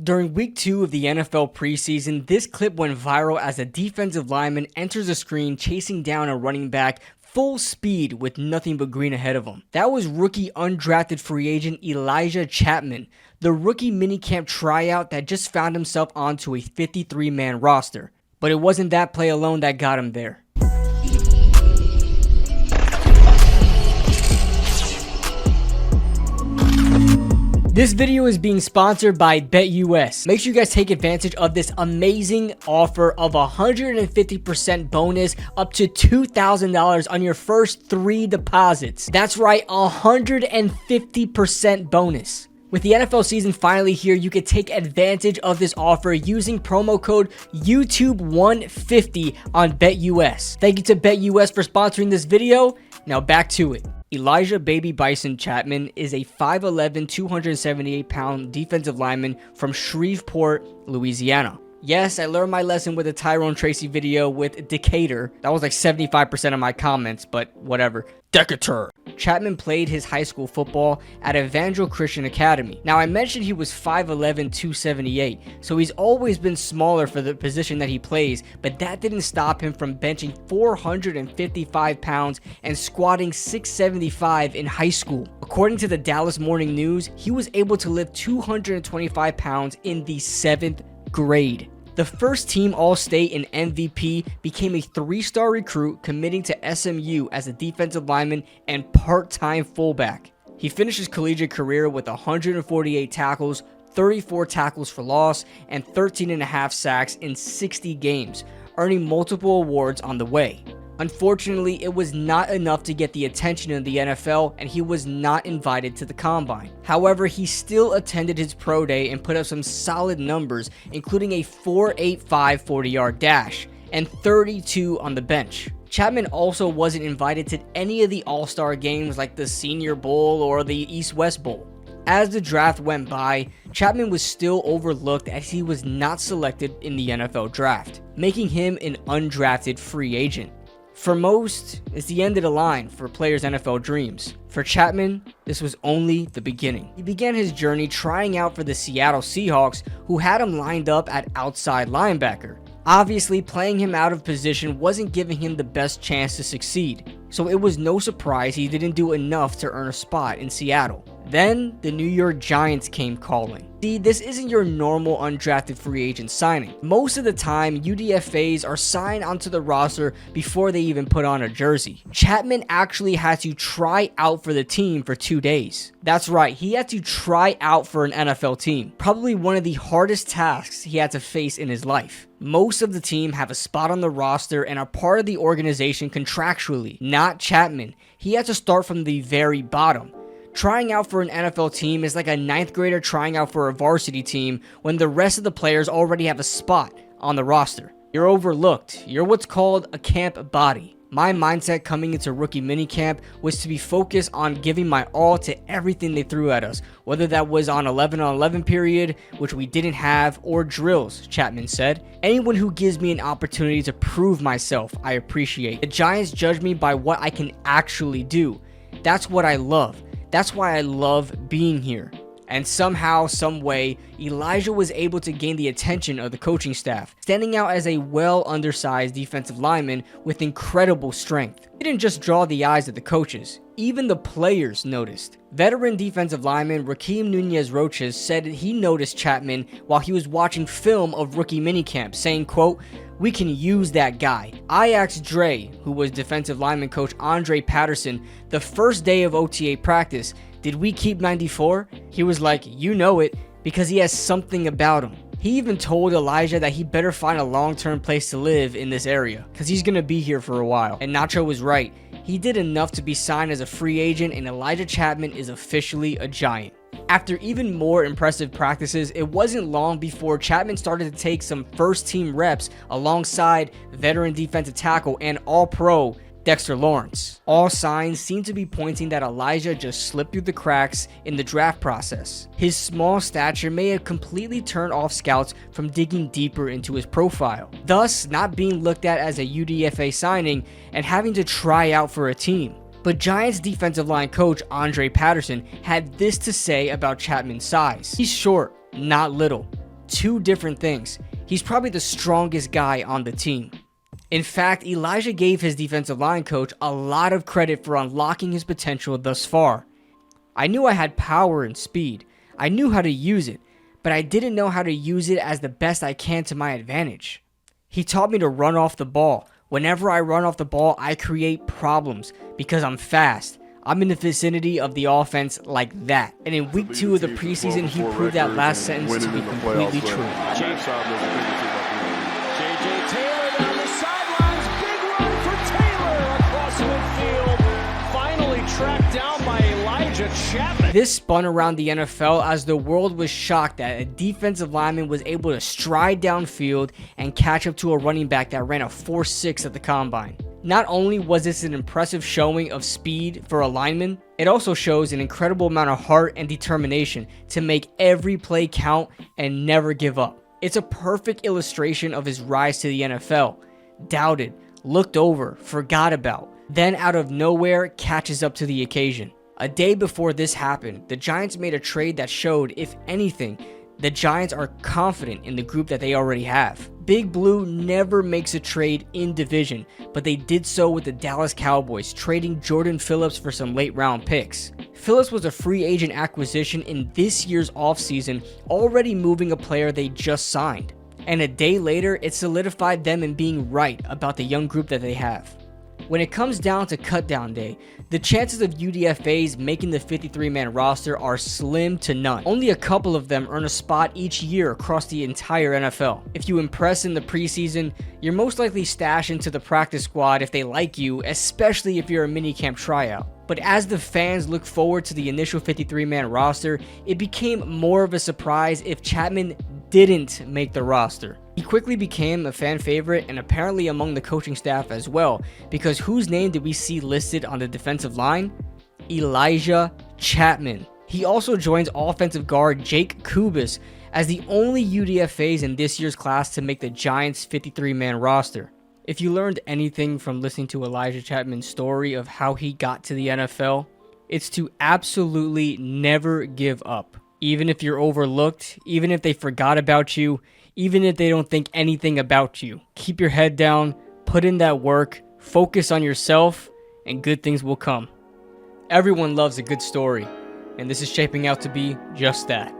During week 2 of the NFL preseason, this clip went viral as a defensive lineman enters the screen chasing down a running back full speed with nothing but green ahead of him. That was rookie undrafted free agent Elijah Chatman, the rookie minicamp tryout that just found himself onto a 53-man roster. But it wasn't that play alone that got him there. This video is being sponsored by BetUS. Make sure you guys take advantage of this amazing offer of 150% bonus up to $2,000 on your first 3 deposits. That's right, 150% bonus. With the NFL season finally here, you can take advantage of this offer using promo code YouTube150 on BetUS. Thank you to BetUS for sponsoring this video. Now back to it. Elijah Baby Bison Chatman is a 5'11", 278-pound defensive lineman from Shreveport, Louisiana. Yes, I learned my lesson with the Tyrone Tracy video with Decatur. That was like 75% of my comments, but whatever. Decatur. Chatman played his high school football at Evangel Christian Academy. Now, I mentioned he was 5'11", 278, so he's always been smaller for the position that he plays, but that didn't stop him from benching 455 pounds and squatting 675 in high school. According to the Dallas Morning News, he was able to lift 225 pounds in the 7th grade. The first team All-State and MVP became a 3-star recruit committing to SMU as a defensive lineman and part-time fullback. He finished his collegiate career with 148 tackles, 34 tackles for loss, and 13.5 sacks in 60 games, earning multiple awards on the way. Unfortunately, it was not enough to get the attention of the NFL, and he was not invited to the Combine. However, he still attended his pro day and put up some solid numbers, including a 4.85 40-yard dash and 32 on the bench. Chatman also wasn't invited to any of the All-Star games like the Senior Bowl or the East-West Bowl. As the draft went by, Chatman was still overlooked as he was not selected in the NFL draft, making him an undrafted free agent. For most, it's the end of the line for players' NFL dreams. For Chatman, this was only the beginning. He began his journey trying out for the Seattle Seahawks, who had him lined up at outside linebacker. Obviously, playing him out of position wasn't giving him the best chance to succeed, so it was no surprise he didn't do enough to earn a spot in Seattle. Then, the New York Giants came calling. See, this isn't your normal undrafted free agent signing. Most of the time, UDFAs are signed onto the roster before they even put on a jersey. Chatman actually had to try out for the team for 2 days. That's right, he had to try out for an NFL team. Probably one of the hardest tasks he had to face in his life. Most of the team have a spot on the roster and are part of the organization contractually. Not Chatman. He had to start from the very bottom. Trying out for an NFL team is like a 9th grader trying out for a varsity team when the rest of the players already have a spot on the roster. You're overlooked. You're what's called a camp body. My mindset coming into rookie minicamp was to be focused on giving my all to everything they threw at us, whether that was on 11-on-11 period, which we didn't have, or drills, Chatman said. Anyone who gives me an opportunity to prove myself, I appreciate. The Giants judge me by what I can actually do. That's what I love. That's why I love being here. And somehow, some way, Elijah was able to gain the attention of the coaching staff, standing out as a well-undersized defensive lineman with incredible strength. He didn't just draw the eyes of the coaches, even the players noticed. Veteran defensive lineman Raheem Nunez-Roches said he noticed Chatman while he was watching film of rookie minicamp, saying, quote, "We can use that guy." I asked Dre, who was defensive lineman coach Andre Patterson, the first day of OTA practice, "Did we keep 94? He was like, "You know it, because he has something about him." He even told Elijah that he better find a long-term place to live in this area, because he's going to be here for a while. And Nacho was right. He did enough to be signed as a free agent, and Elijah Chatman is officially a Giant. After even more impressive practices, it wasn't long before Chatman started to take some first-team reps alongside veteran defensive tackle and All-Pro Dexter Lawrence. All signs seem to be pointing that Elijah just slipped through the cracks in the draft process. His small stature may have completely turned off scouts from digging deeper into his profile, thus not being looked at as a UDFA signing and having to try out for a team. But Giants defensive line coach Andre Patterson had this to say about Chatman's size. He's short, not little. two different things. He's probably the strongest guy on the team. In fact, Elijah gave his defensive line coach a lot of credit for unlocking his potential thus far. I knew I had power and speed. I knew how to use it, but I didn't know how to use it as the best I can to my advantage. He taught me to run off the ball. Whenever I run off the ball, I create problems because I'm fast. I'm in the vicinity of the offense like that. And in week 2 of the preseason, he proved that last sentence to be completely true. J.J. Taylor down the sidelines. Big run for Taylor across midfield. Finally tracked down by Elijah Chatman. This spun around the NFL as the world was shocked that a defensive lineman was able to stride downfield and catch up to a running back that ran a 4.6 at the combine. Not only was this an impressive showing of speed for a lineman, it also shows an incredible amount of heart and determination to make every play count and never give up. It's a perfect illustration of his rise to the NFL. Doubted, looked over, forgot about, then out of nowhere catches up to the occasion. A day before this happened, the Giants made a trade that showed, if anything, the Giants are confident in the group that they already have. Big Blue never makes a trade in division, but they did so with the Dallas Cowboys, trading Jordan Phillips for some late round picks. Phillips was a free agent acquisition in this year's offseason, already moving a player they just signed. And a day later, it solidified them in being right about the young group that they have. When it comes down to cutdown day, the chances of UDFAs making the 53-man roster are slim to none. Only a couple of them earn a spot each year across the entire NFL. If you impress in the preseason, you're most likely stashed into the practice squad if they like you, especially if you're a minicamp tryout. But as the fans look forward to the initial 53-man roster, it became more of a surprise if Chatman didn't make the roster. He quickly became a fan favorite and apparently among the coaching staff as well, because whose name did we see listed on the defensive line? Elijah Chatman. He also joins offensive guard Jake Kubas as the only UDFAs in this year's class to make the Giants' 53-man roster. If you learned anything from listening to Elijah Chatman's story of how he got to the NFL, it's to absolutely never give up. Even if you're overlooked, even if they forgot about you, even if they don't think anything about you. Keep your head down, put in that work, focus on yourself, and good things will come. Everyone loves a good story, and this is shaping out to be just that.